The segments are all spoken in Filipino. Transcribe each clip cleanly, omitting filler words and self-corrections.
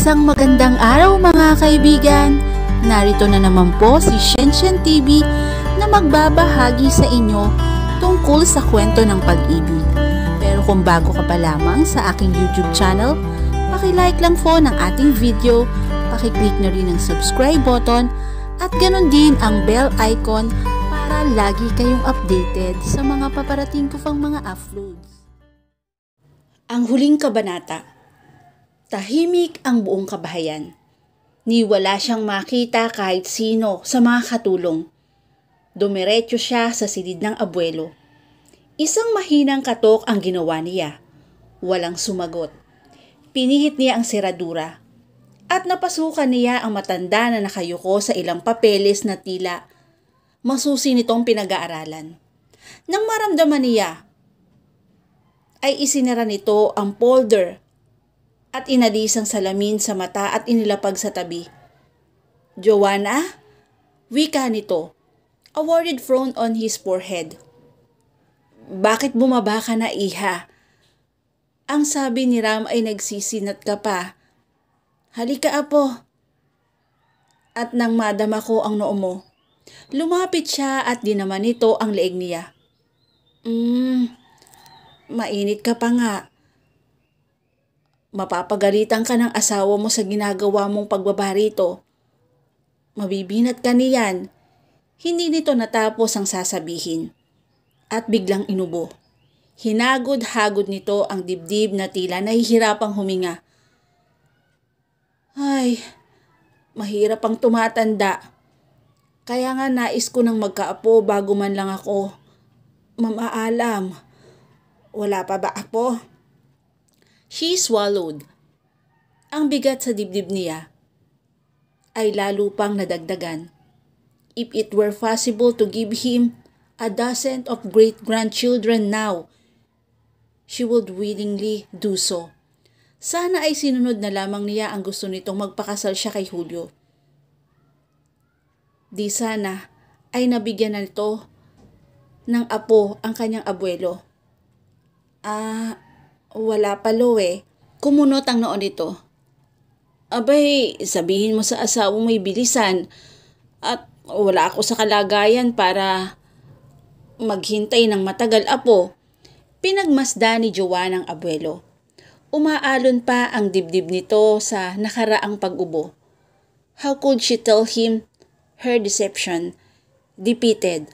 Isang magandang araw mga kaibigan! Narito na naman po si Shenshen TV na magbabahagi sa inyo tungkol sa kwento ng pag-ibig. Pero kung bago ka pa lamang sa aking YouTube channel, paki-like lang po ng ating video, paki-click na rin ang subscribe button at ganon din ang bell icon para lagi kayong updated sa mga paparating ko pang mga uploads. Ang huling kabanata. Tahimik ang buong kabahayan. Ni wala siyang makita kahit sino sa mga katulong. Dumiretso siya sa silid ng abuelo. Isang mahinang katok ang ginawa niya. Walang sumagot. Pinihit niya ang seradura. At napasukan niya ang matanda na nakayuko sa ilang papeles na tila masusi nitong pinag-aaralan. Nang maramdaman niya, ay isinara nito ang folder at inalis ang salamin sa mata at inilapag sa tabi. "Joanna?" Wika nito, a worried frown on his forehead. "Bakit bumaba ka na, iha?" Ang sabi ni Ram ay nagsisinat ka pa. "Halika, apo." At nang madama ko ang noo mo, lumapit siya at dinaman nito ang leeg niya. Mainit ka pa nga. Mapapagalitan ka ng asawa mo sa ginagawa mong pagbaba rito. Mabibinat ka niyan." Hindi nito natapos ang sasabihin. At biglang inubo. Hinagod-hagod nito ang dibdib na tila nahihirapang huminga. "Ay, mahirap ang tumatanda. Kaya nga nais ko nang magkaapo bago man lang ako mamaalam. Wala pa ba apo?" She swallowed. Ang bigat sa dibdib niya ay lalo pang nadagdagan. If it were possible to give him a dozen of great-grandchildren now, she would willingly do so. Sana ay sinunod na lamang niya ang gusto nitong magpakasal siya kay Julio. Di sana ay nabigyan na nito ng apo ang kanyang abuelo. Wala pa lo eh." Kumunot ang noon nito. "Abay, sabihin mo sa asawa mo'y bilisan at wala ako sa kalagayan para maghintay ng matagal, apo." Pinagmasdan ni Joanna ang abuelo. Umaalon pa ang dibdib nito sa nakaraang pag-ubo. How could she tell him her deception? Defeated.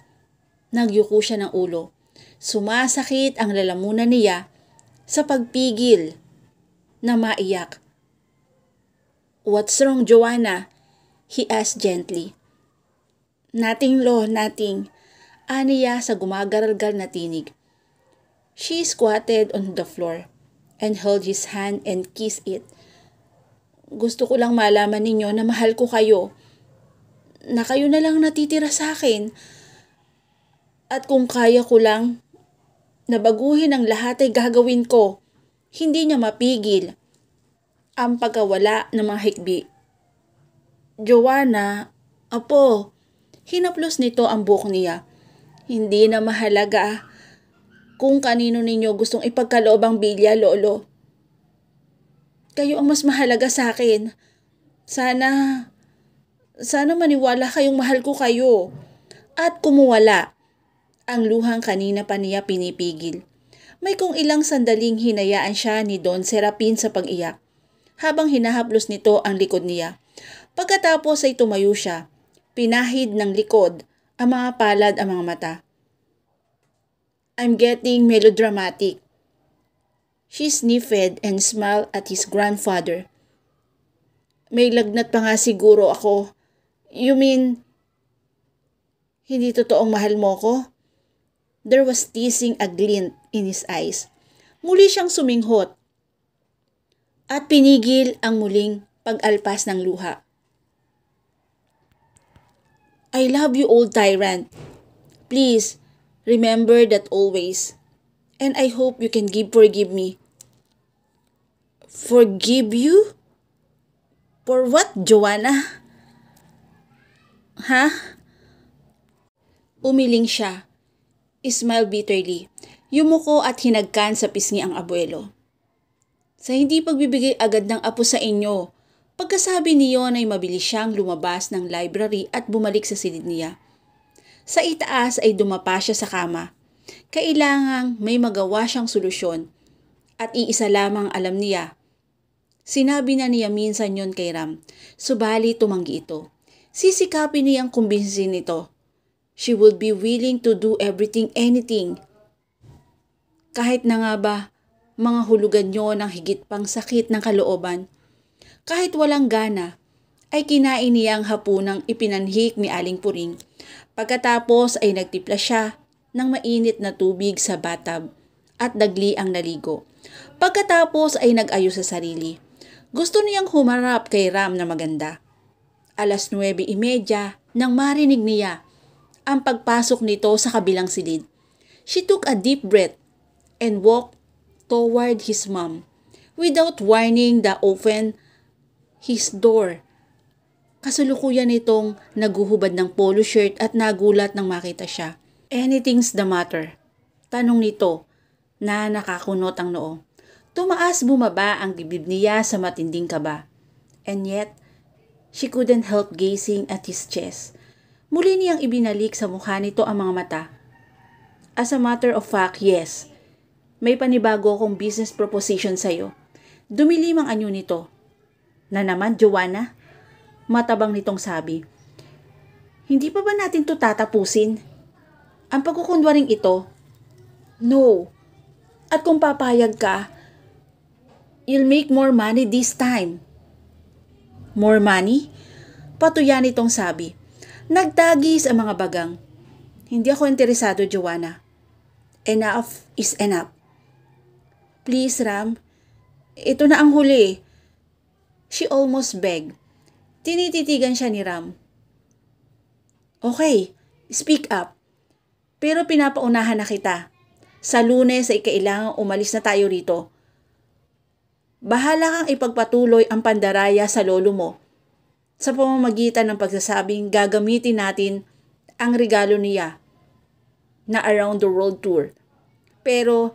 Nagyuko siya ng ulo. Sumasakit ang lalamunan niya sa pagpigil na maiyak. "What's wrong, Joanna?" he asked gently. "Nothing, lo, nothing," aniya sa gumagaralgal na tinig. She squatted on the floor and held his hand and kissed it. "Gusto ko lang malaman ninyo na mahal ko kayo, na kayo na lang natitira sa akin. At kung kaya ko lang na baguhin ang lahat ay gagawin ko." Hindi niya mapigil ang pagkawala ng mga hikbi. "Joanna, apo." Hinaplos nito ang buhok niya. "Hindi na mahalaga kung kanino ninyo gustong ipagkaloob ang bilya, lolo. Kayo ang mas mahalaga sa akin. Sana maniwala kayong mahal ko kayo." At kumuwala ang luhang kanina pa niya pinipigil. May kung ilang sandaling hinayaan siya ni Don Serapin sa pag-iyak, habang hinahaplos nito ang likod niya. Pagkatapos ay tumayo siya, pinahid ng likod ang mga palad ang mga mata. "I'm getting melodramatic." She sniffed and smiled at his grandfather. "May lagnat pa nga siguro ako. You mean, hindi totoong mahal mo ko?" There was teasing a glint in his eyes. Muli siyang suminghot at pinigil ang muling pag-alpas ng luha. "I love you, old tyrant. Please, remember that always. And I hope you can forgive me." "Forgive you? For what, Joanna?" "Ha?" Umiling siya. Smiled bitterly. Yumuko at hinagkan sa pisngi ang abuelo. "Sa hindi pagbibigay agad ng apo sa inyo, Pagkasabi niyon ay mabilis siyang lumabas ng library at bumalik sa silid niya. Sa itaas ay dumapa siya sa kama. Kailangang may magawa siyang solusyon at iisa lamang alam niya. Sinabi na niya minsan yon kay Ram, subalit tumanggi ito. Sisikapin niyang kumbinsin ito. She would be willing to do everything, anything. Kahit na nga ba, mga hulugan niyo ng higit pang sakit ng kalooban. Kahit walang gana, ay kinain niyang hapunang ipinanhik ni Aling Puring. Pagkatapos ay nagtipla siya ng mainit na tubig sa bathtub at dagli ang naligo. Pagkatapos ay nag-ayos sa sarili. Gusto niyang humarap kay Ram na maganda. 9:30 nang marinig niya ang pagpasok nito sa kabilang silid. She took a deep breath and walked toward his mom. Without warning, opened his door. Kasulukuyan nitong naguhubad ng polo shirt at nagulat nang makita siya. Anything's the matter? Tanong nito na nakakunot ang noo. Tumaas bumaba ang dibdib niya sa matinding kaba. And yet, she couldn't help gazing at his chest. Muli niyang ibinalik sa mukha nito ang mga mata. As a matter of fact, yes. May panibago akong business proposition sa'yo. Dumilim ang anyo nito. Na naman, Joanna? Matabang nitong sabi. Hindi pa ba natin to tatapusin? Ang pagkukunwaring ito? No. At kung papayag ka, you'll make more money this time. More money? Patuyan nitong sabi. Nagtagis ang mga bagang. Hindi ako interesado, Joanna. Enough is enough. Please, Ram. Ito na ang huli. She almost begged. Tinititigan siya ni Ram. Okay, speak up. Pero pinapaunahan na kita. Sa Lunes ay kailangang umalis na tayo rito. Bahala kang ipagpatuloy ang pandaraya sa lolo mo sa pamamagitan ng pagsasabing gagamitin natin ang regalo niya na around the world tour. Pero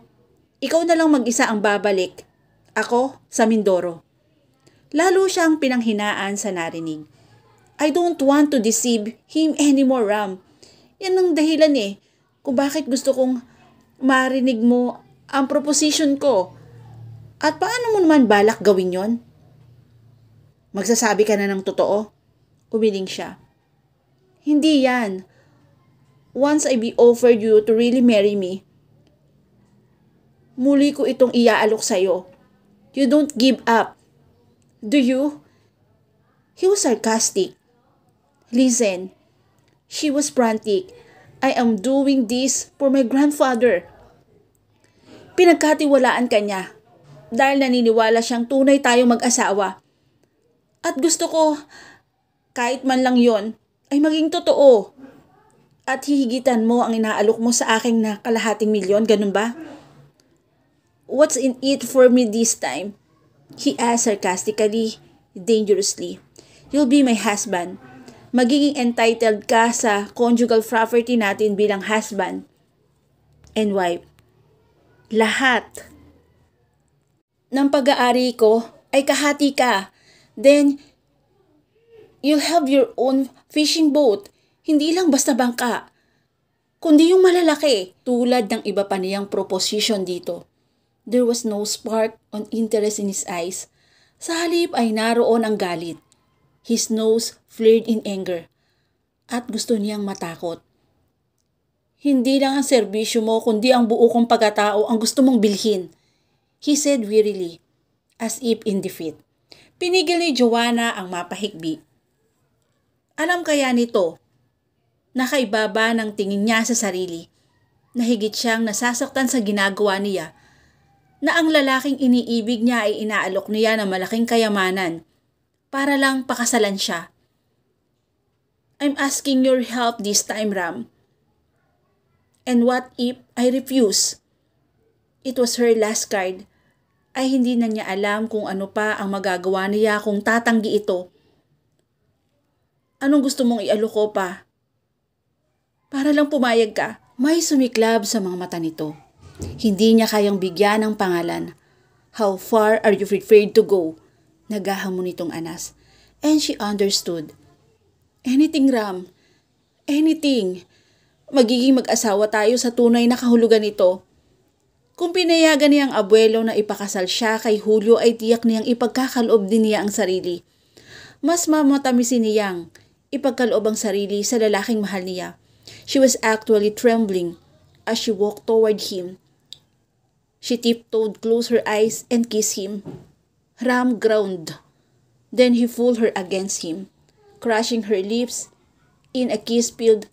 ikaw na lang mag-isa ang babalik. Ako sa Mindoro. Lalo siyang pinanghinaan sa narinig. I don't want to deceive him anymore, Ram. Yan ang dahilan kung bakit gusto kong marinig mo ang proposition ko. At paano mo naman balak gawin yon? Magsasabi ka na ng totoo? Umiling siya. Hindi yan. Once I be offered you to really marry me, muli ko itong iaalok sa'yo. You don't give up. Do you? He was sarcastic. Listen, she was frantic. I am doing this for my grandfather. Pinagkatiwalaan ka niya dahil naniniwala siyang tunay tayong mag-asawa. At gusto ko, kahit man lang yon, ay maging totoo. At hihigitan mo ang inaalok mo sa aking na kalahating milyon, ganun ba? What's in it for me this time? He asked sarcastically, dangerously. You'll be my husband. Magiging entitled ka sa conjugal property natin bilang husband and wife. Lahat ng pag-aari ko ay kahati ka. Then, you'll have your own fishing boat. Hindi lang basta bangka, kundi yung malalaki. Tulad ng iba pa niyang proposition dito. There was no spark on interest in his eyes. Sa halip ay naroon ang galit. His nose flared in anger. At gusto niyang matakot. Hindi lang ang serbisyo mo kundi ang buo kong pagkatao ang gusto mong bilhin, he said wearily, as if in defeat. Pinigil ni Joanna ang mapahigbi. Alam kaya nito, nakaibaba ng tingin niya sa sarili, na higit siyang nasasaktan sa ginagawa niya, na ang lalaking iniibig niya ay inaalok niya ng malaking kayamanan para lang pakasalan siya. I'm asking your help this time, Ram. And what if I refuse? It was her last card. Ay hindi na niya alam kung ano pa ang magagawa niya kung tatanggi ito. Anong gusto mong ialok ko pa? Para lang pumayag ka. May sumiklab sa mga mata nito. Hindi niya kayang bigyan ng pangalan. How far are you prepared to go? Nagahamon nitong Anas. And she understood. Anything, Ram. Anything. Magiging mag-asawa tayo sa tunay na kahulugan nito. Kung pinayagan niyang abuelo na ipakasal siya kay Julio ay tiyak niyang ipagkakaloob din niya ang sarili. Mas mamatamisin niyang ipagkaloob ang sarili sa lalaking mahal niya. She was actually trembling as she walked toward him. She tiptoed, closed her eyes, and kissed him. Ram groaned. Then he pulled her against him, crushing her lips in a kiss filled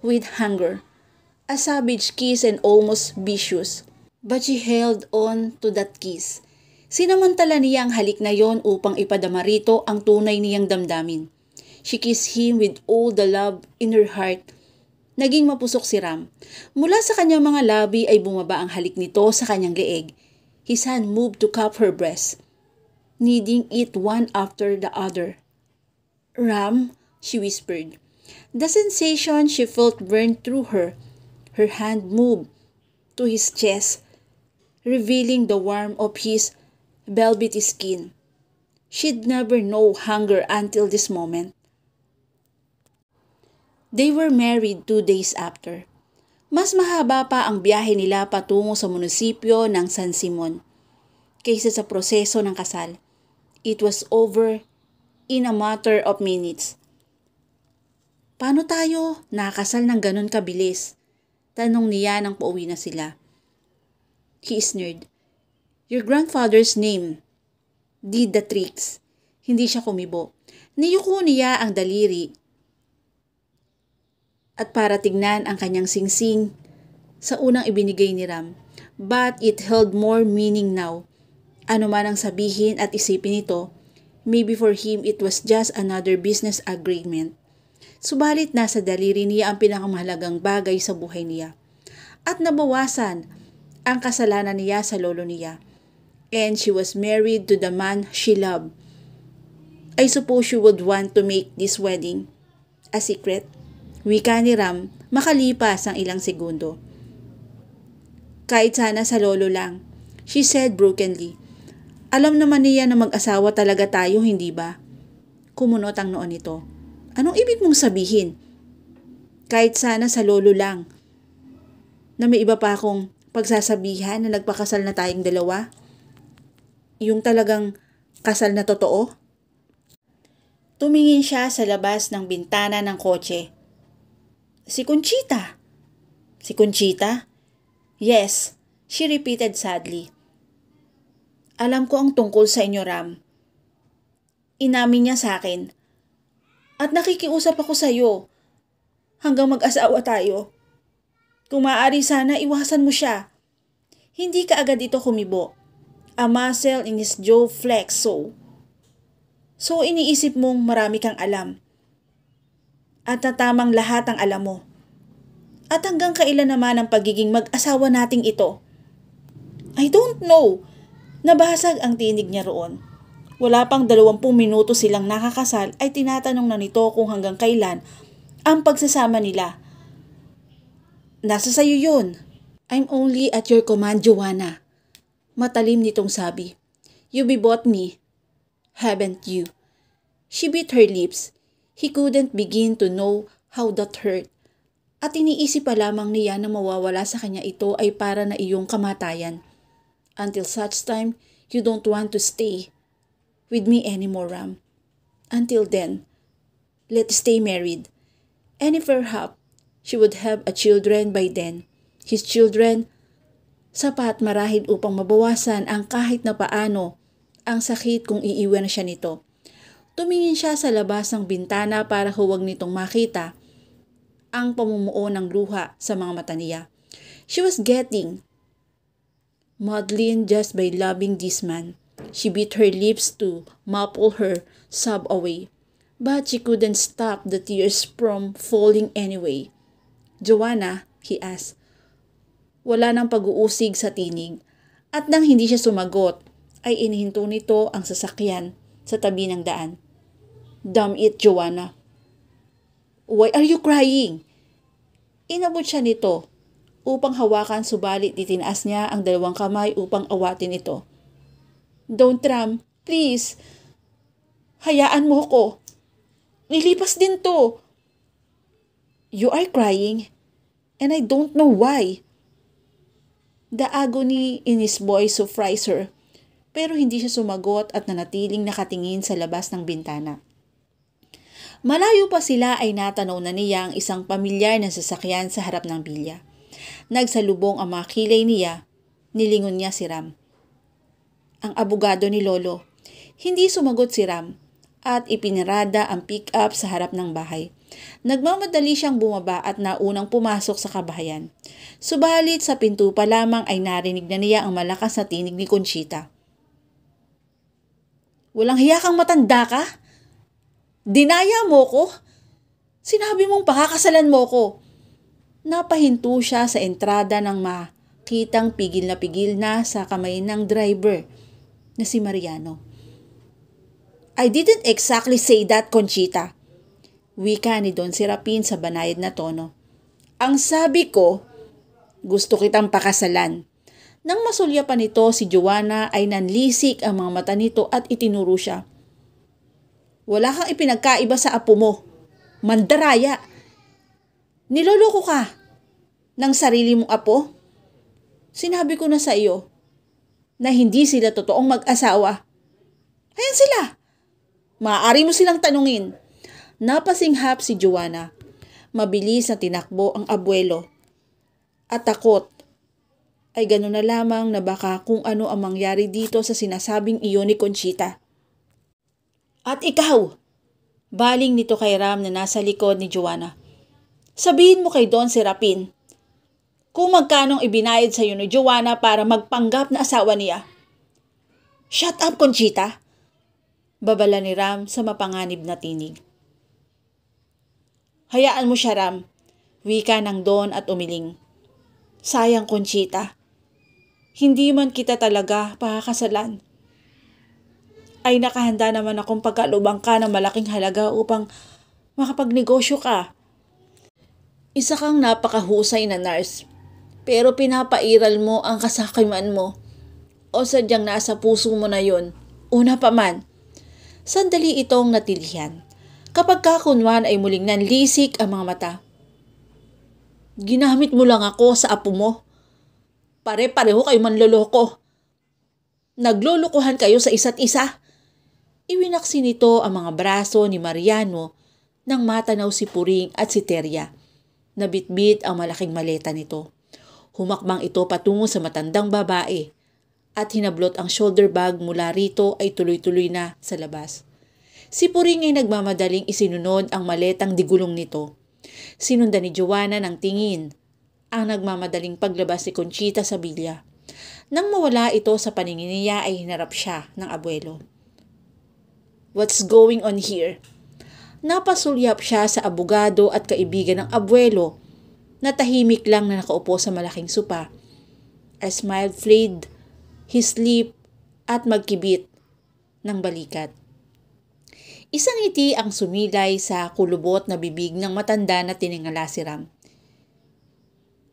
with hunger. A savage kiss and almost vicious. But she held on to that kiss. Sinamantala niya ang halik na yon upang ipadama rito ang tunay niyang damdamin. She kissed him with all the love in her heart. Naging mapusok si Ram. Mula sa kanyang mga labi ay bumaba ang halik nito sa kanyang leeg. His hand moved to cup her breast, kneading it one after the other. Ram, she whispered. The sensation she felt burned through her. Her hand moved to his chest, revealing the warmth of his velvety skin. She'd never known hunger until this moment. They were married 2 days after. Mas mahaba pa ang biyahe nila patungo sa munisipyo ng San Simon kaysa sa proseso ng kasal. It was over in a matter of minutes. Paano tayo nakasal ng ganun kabilis? Tanong niya nang pauwi na sila. He sneered. Your grandfather's name did the tricks. Hindi siya kumibo. Niyuko niya ang daliri at para tignan ang kanyang singsing sa unang ibinigay ni Ram. But it held more meaning now. Ano man ang sabihin at isipin nito, maybe for him it was just another business agreement. Subalit nasa daliri niya ang pinakamahalagang bagay sa buhay niya. At nabawasan ang kasalanan niya sa lolo niya. And she was married to the man she loved. I suppose you would want to make this wedding a secret. Wika ni Ram makalipas ang ilang segundo. Kahit sana sa lolo lang, she said brokenly. Alam naman niya na mag-asawa talaga tayo, hindi ba? Kumunot ang noon nito. Anong ibig mong sabihin? Kahit sana sa lolo lang. Na may iba pa akong pagsasabihan na nagpakasal na tayong dalawa? Yung talagang kasal na totoo? Tumingin siya sa labas ng bintana ng kotse. Si Conchita. Si Conchita? Yes, she repeated sadly. Alam ko ang tungkol sa inyo, Ram. Inamin niya sa akin. At nakikiusap ako sa iyo. Hanggang mag-asawa tayo. Kung maaari sana, iwasan mo siya. Hindi ka agad ito kumibo. A muscle in his jaw flexed So iniisip mong marami kang alam. At natamang lahat ang alam mo. At hanggang kailan naman ang pagiging mag-asawa nating ito? I don't know. Nabasag ang tinig niya roon. Wala pang 20 minuto silang nakakasal ay tinatanong na nito kung hanggang kailan ang pagsasama nila. Nasa sayo yun. I'm only at your command, Joanna. Matalim nitong sabi. You bebought me, haven't you? She bit her lips. He couldn't begin to know how that hurt. At iniisip pa lamang niya na mawawala sa kanya ito ay para na iyong kamatayan. Until such time, you don't want to stay with me anymore, Ram. Until then, let's stay married. And if perhaps she would have a children by then, his children, sapat marahil upang mabawasan ang kahit na paano ang sakit kung iiwan na siya nito. Tumingin siya sa labas ng bintana para huwag nitong makita ang pamumuo ng luha sa mga mata niya. She was getting maudlin just by loving this man. She bit her lips to muffle her sob away, but she couldn't stop the tears from falling anyway. Joanna, he asked. Wala nang pag-uusig sa tinig, at nang hindi siya sumagot, ay inihinto nito ang sasakyan sa tabi ng daan. Damn it, Joanna. Why are you crying? Inabot siya nito upang hawakan subalit itinaas niya ang 2 kamay upang awatin ito. Don't, Ram, please. Hayaan mo ko. Nilipas din to. You are crying, and I don't know why. The agony in his voice surprised her, pero hindi siya sumagot at nanatiling nakatingin sa labas ng bintana. Malayo pa sila ay natanaw na niya ang isang pamilyar na sasakyan sa harap ng bilya. Nagsalubong ang mga kilay niya, nilingon niya si Ram. Ang abogado ni Lolo. Hindi sumagot si Ram at ipinarada ang pick-up sa harap ng bahay. Nagmamadali siyang bumaba at naunang pumasok sa kabahayan. Subalit sa pinto pa lamang ay narinig na niya ang malakas na tinig ni Conchita. Walang hiya kang matanda ka? Dinaya mo ko? Sinabi mong pakakasalan mo ko. Napahinto siya sa entrada nang makitang pigil na sa kamay ng driver na si Mariano. I didn't exactly say that, Conchita. Wika ni Don Serapin sa banayad na tono. Ang sabi ko, gusto kitang pakasalan. Nang masulya pa nito si Joanna ay nanlisik ang mga mata nito at itinuro siya. Wala kang ipinagkaiba sa apo mo. Mandaraya. Niloloko ka ng sarili mong apo? Sinabi ko na sa iyo na hindi sila totoong mag-asawa. Ayan sila. Maaari mo silang tanungin. Napasinghap si Joanna. Mabilis na tinakbo ang abuelo. At takot. Ay gano'n na lamang na baka kung ano ang mangyari dito sa sinasabing iyon ni Conchita. At ikaw, baling nito kay Ram na nasa likod ni Joanna. Sabihin mo kay Don Serapin kung magkanong ibinayad sa iyo ni Joanna para magpanggap na asawa niya. Shut up, Conchita! Babala ni Ram sa mapanganib na tinig. Hayaan mo siya, Ram. Wika ng Don at umiling. Sayang, Conchita. Hindi man kita talaga pakakasalan. Ay nakahanda naman akong pagkalubang ka ng malaking halaga upang makapagnegosyo ka. Isa kang napakahusay na nurse, pero pinapairal mo ang kasakiman mo. O sadyang nasa puso mo na yon, una pa man. Sandali itong natilihan. Kapag kakunwan ay muling nanlisik ang mga mata. Ginamit mo lang ako sa apo mo. Pare-pareho kayo manloloko. Naglolokohan kayo sa isa't isa. Iwinaksi nito ang mga braso ni Mariano nang matanaw si Puring at si Teria. Nabitbit ang malaking maleta nito. Humakbang ito patungo sa matandang babae at hinablot ang shoulder bag mula rito ay tuloy-tuloy na sa labas. Si Puring ay nagmamadaling isinunod ang maletang digulong nito. Sinundan ni Joanna ng tingin ang nagmamadaling paglabas ni Conchita sa bilya. Nang mawala ito sa paningin niya ay hinarap siya ng abuelo. What's going on here? Napasulyap siya sa abogado at kaibigan ng abuelo na tahimik lang na nakaupo sa malaking sopa. A smile flayed his lip at magkibit ng balikat. Isang ngiti ang sumilay sa kulubot na bibig ng matanda na tiningala si Ram.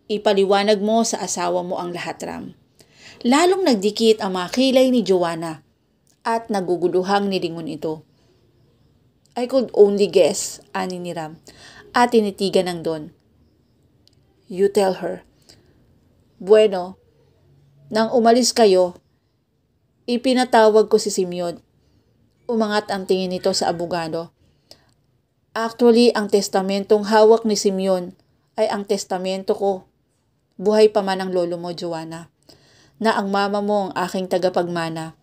Ipaliwanag mo sa asawa mo ang lahat, Ram. Lalong nagdikit ang mga kilay ni Joanna at naguguluhang nilingon ito. I could only guess, ani ni Ram, at tinitigan ng Don. You tell her. Bueno, nang umalis kayo, ipinatawag ko si Simeon. Umangat ang tingin nito sa abogado. Actually, ang testamentong hawak ni Simeon ay ang testamento ko. Buhay pa man ang lolo mo, Joanna, na ang mama mo ang aking tagapagmana.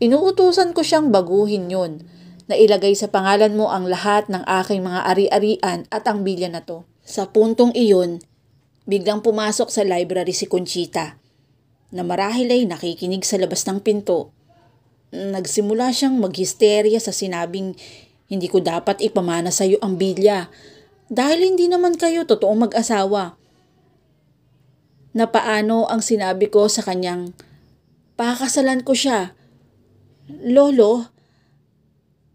Inuutusan ko siyang baguhin yun, na ilagay sa pangalan mo ang lahat ng aking mga ari-arian at ang bilya na to. Sa puntong iyon, biglang pumasok sa library si Conchita, na marahil ay nakikinig sa labas ng pinto. Nagsimula siyang maghisterya sa sinabing hindi ko dapat ipamana sa iyo ang bilya dahil hindi naman kayo totoong mag-asawa. Na paano ang sinabi ko sa kanyang pakakasalan ko siya. Lolo,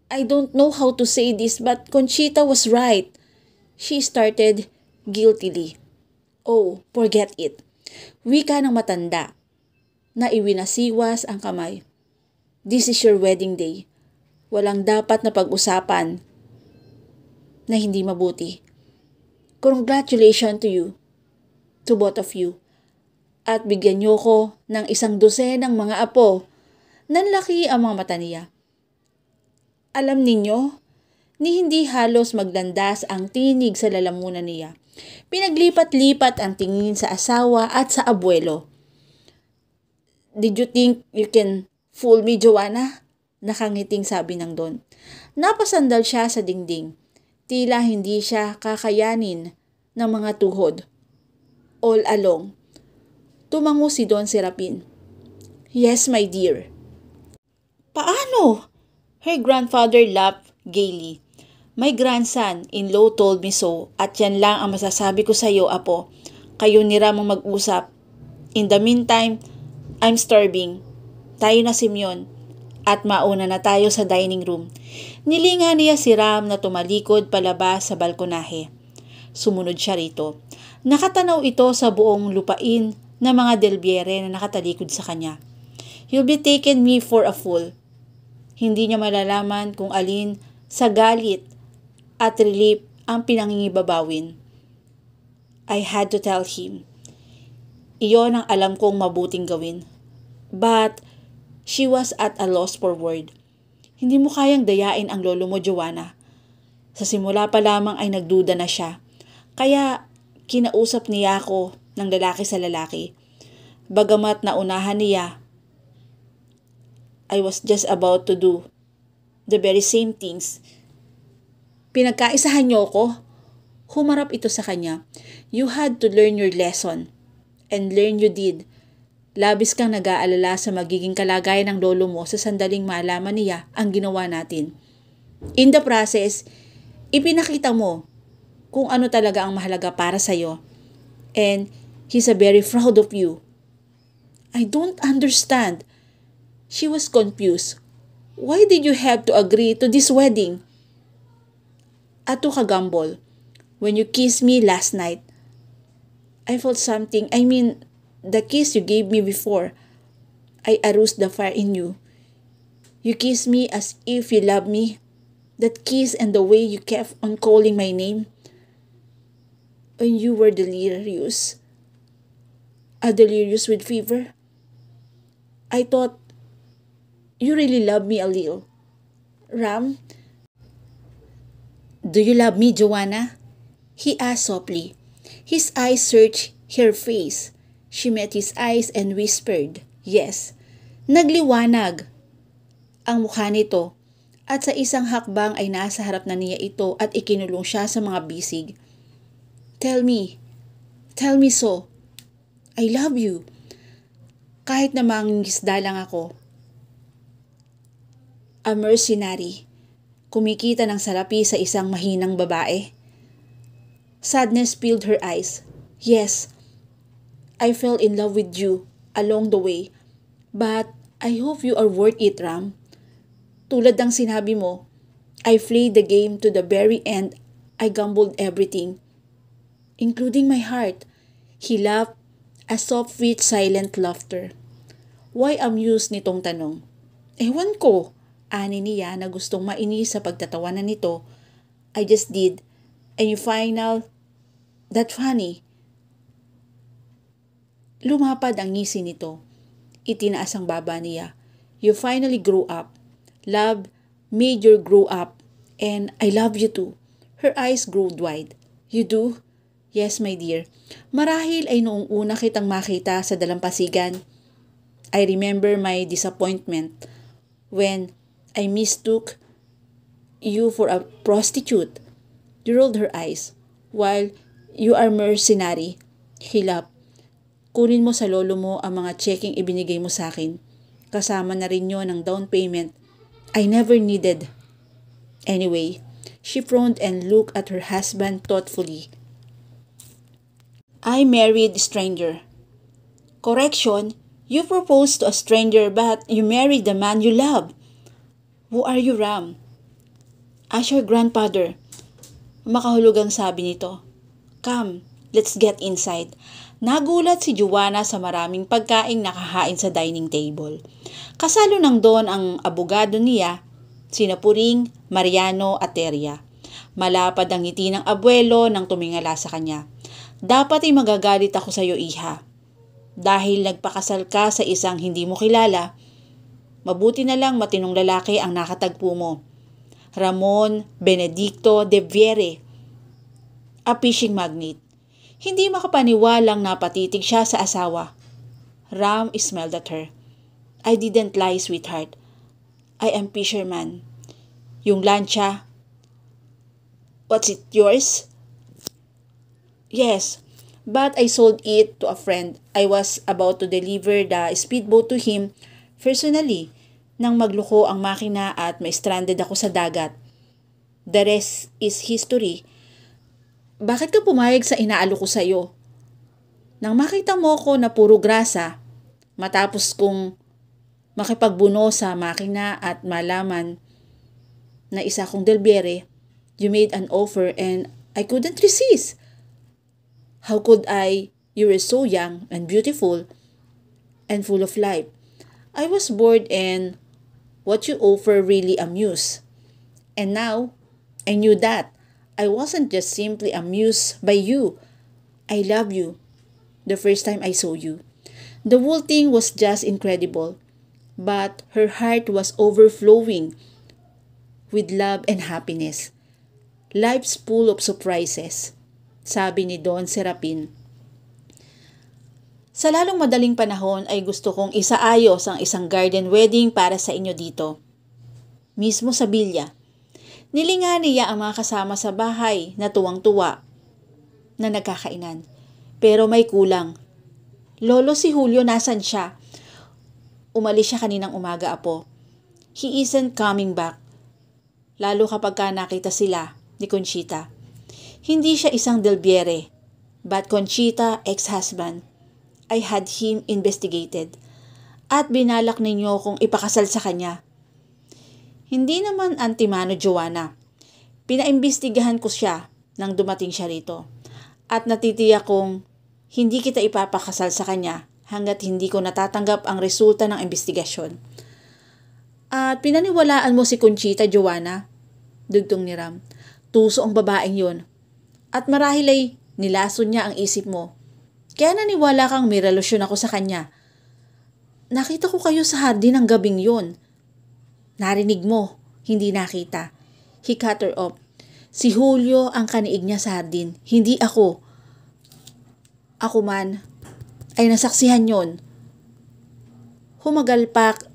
I don't know how to say this but Conchita was right. She started guiltily. Oh, forget it. Wika ng matanda na iwinasiwas ang kamay. This is your wedding day. Walang dapat na pag-usapan na hindi mabuti. Congratulations to you, to both of you. At bigyan niyo ko ng 12 mga apo. Nanlaki ang mga mata niya. Alam ninyo, ni hindi halos maglandas ang tinig sa lalamunan niya. Pinaglipat-lipat ang tingin sa asawa at sa abuelo. Did you think you can fool me, Joanna? Nakangiting sabi ng Don. Napasandal siya sa dingding. Tila hindi siya kakayanin ng mga tuhod. All along. Tumango si Don Serapin. Yes, my dear. Paano? Her grandfather laughed gaily. My grandson-in-law told me so at yan lang ang masasabi ko sa iyo, apo. Kayo ni Ram ang mag-usap. In the meantime, I'm starving. Tayo na, Simeon. At mauna na tayo sa dining room. Nilinga niya si Ram na tumalikod palabas sa balkonahe. Sumunod siya rito. Nakatanaw ito sa buong lupain na mga delbiere na nakatalikod sa kanya. You'll be taking me for a fool. Hindi niya malalaman kung alin sa galit at relief ang pinangingibabawin. I had to tell him. Iyon ang alam kong mabuting gawin. But she was at a loss for word. Hindi mo kayang dayain ang lolo mo, Joanna. Sa simula pa lamang ay nagduda na siya. Kaya kinausap niya ako ng lalaki sa lalaki. Bagamat naunahan niya, I was just about to do the very same things. Pinagkaisahan niyo ko? Humarap ito sa kanya. You had to learn your lesson. And learn you did. Labis kang nag-aalala sa magiging kalagayan ng lolo mo sa sandaling maalaman niya ang ginawa natin. In the process, ipinakita mo kung ano talaga ang mahalaga para sa'yo. And he's very proud of you. I don't understand. She was confused. Why did you have to agree to this wedding? Ato ka, Gumball. When you kissed me last night, I felt something. I mean, the kiss you gave me before. I aroused the fire in you. You kissed me as if you loved me. That kiss and the way you kept on calling my name. When you were delirious. Delirious with fever. I thought you really loved me a little. Ram? Do you love me, Joanna? He asked softly. His eyes searched her face. She met his eyes and whispered, yes. Nagliwanag ang mukha nito at sa isang hakbang ay nasa harap na niya ito at ikinulong siya sa mga bisig. Tell me so. I love you. Kahit na mangingisda lang ako. A mercenary. Kumikita ng salapi sa isang mahinang babae. Sadness filled her eyes. Yes, I fell in love with you along the way. But I hope you are worth it, Ram. Tulad ng sinabi mo, I played the game to the very end. I gambled everything, including my heart. He laughed, a soft, sweet, silent laughter. Why amused nitong tanong? Ewan ko, ani niya na gustong mainis sa pagtatawanan nito. I just did. And you find that funny. Lumapad ang ngisi nito. Itinaas ang baba niya. You finally grew up. Love made you grow up. And I love you too. Her eyes grew wide. You do? Yes, my dear. Marahil ay noong una kitang makita sa dalampasigan. I remember my disappointment when I mistook you for a prostitute. You rolled her eyes. While you are mercenary, he laughed. Kunin mo sa lolo mo ang mga checking ibinigay mo sa akin. Kasama na rin yun ng down payment I never needed. Anyway, she frowned and looked at her husband thoughtfully. I married a stranger. Correction, you proposed to a stranger but you married the man you love. Who are you, Ram? As your grandfather. Makahulugang sabi nito. Come, let's get inside. Nagulat si Joanna sa maraming pagkaing nakahain sa dining table. Kasalo nang doon ang abogado niya sina Puring, Mariano at Teria. Malapad ang ngiti ng abuelo nang tumingala sa kanya. Dapat ay magagalit ako sa iyo, iha. Dahil nagpakasal ka sa isang hindi mo kilala, mabuti na lang matinong lalaki ang nakatagpo mo. Ramon Benedicto de Viere, a fishing magnate. Hindi makapaniwalang napatitig siya sa asawa. Ram smiled at her. I didn't lie, sweetheart. I am fisherman. Yung lancha, what's it, yours? Yes, but I sold it to a friend. I was about to deliver the speedboat to him personally nang magluko ang makina at ma-stranded ako sa dagat. The rest is history. Bakit ka pumayag sa inaalo ko sa'yo? Nang makita mo ko na puro grasa, matapos kong makipagbuno sa makina at malaman na isa kong delbiere, you made an offer and I couldn't resist. How could I? You were so young and beautiful and full of life. I was bored and what you offer really amused. And now, I knew that I wasn't just simply amused by you. I love you. The first time I saw you. The whole thing was just incredible. But her heart was overflowing with love and happiness. Life's full of surprises, sabi ni Don Serapin. Sa lalong madaling panahon ay gusto kong isaayos ang isang garden wedding para sa inyo dito. Mismo sa Villa. Nilinga niya ang mga kasama sa bahay na tuwang-tuwa na nagkakainan. Pero may kulang. Lolo, si Julio, nasan siya? Umalis siya kaninang umaga, apo. He isn't coming back. Lalo kapag nakita sila ni Conchita. Hindi siya isang delbiere, but Conchita, ex-husband. I had him investigated. At binalak ninyo kung ipakasal sa kanya. Hindi naman antimano, Joanna. Pinaimbestigahan ko siya nang dumating siya rito. At natitiyak kong hindi kita ipapakasal sa kanya hanggat hindi ko natatanggap ang resulta ng investigasyon. At pinaniwalaan mo si Conchita, Joanna? Dugtong ni Ram. Tuso ang babaeng yun. At marahil ay nilason niya ang isip mo. Kaya naniwala kang may relasyon ako sa kanya. Nakita ko kayo sa hardin ng gabing yun. Narinig mo, hindi nakita. He cut her off. Si Julio ang kaniig niya sa hardin, hindi ako. Ako man ay nasaksihan yon. Humagalpak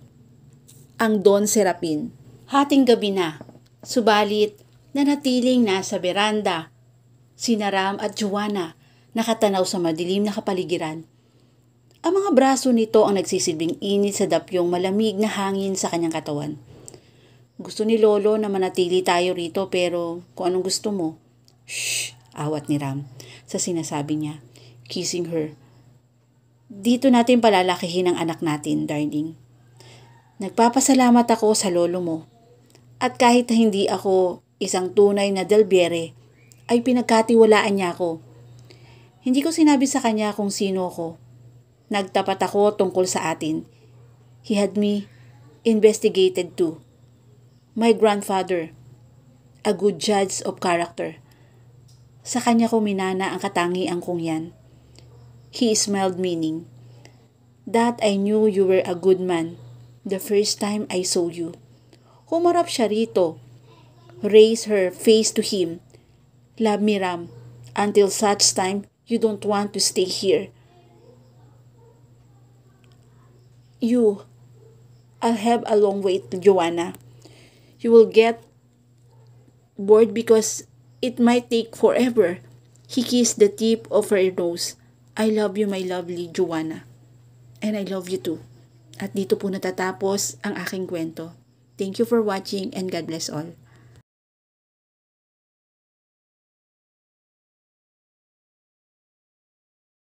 ang Don Serapin. Hating gabi na, subalit nanatiling nasa beranda. Sina Ram at Joanna nakatanaw sa madilim na kapaligiran. Ang mga braso nito ang nagsisilbing init sa dapyong malamig na hangin sa kanyang katawan. Gusto ni Lolo na manatili tayo rito pero kung anong gusto mo. Shh! Awat ni Ram sa sinasabi niya, kissing her. Dito natin palalakihin ang anak natin, darling. Nagpapasalamat ako sa lolo mo. At kahit hindi ako isang tunay na delbiere, ay pinagkatiwalaan niya ako. Hindi ko sinabi sa kanya kung sino ako. Nagtapat ako tungkol sa atin. He had me investigated too. My grandfather, a good judge of character. Sa kanya ko minana ang katangian kong yan. He smiled meaning. That I knew you were a good man the first time I saw you. Humarap siya rito. Raise her face to him. Love me, Ram, until such time you don't want to stay here. I'll have a long wait, Joanna. You will get bored because it might take forever. He kissed the tip of her nose. I love you, my lovely Joanna. And I love you too. At dito po natatapos ang aking kwento. Thank you for watching and God bless all.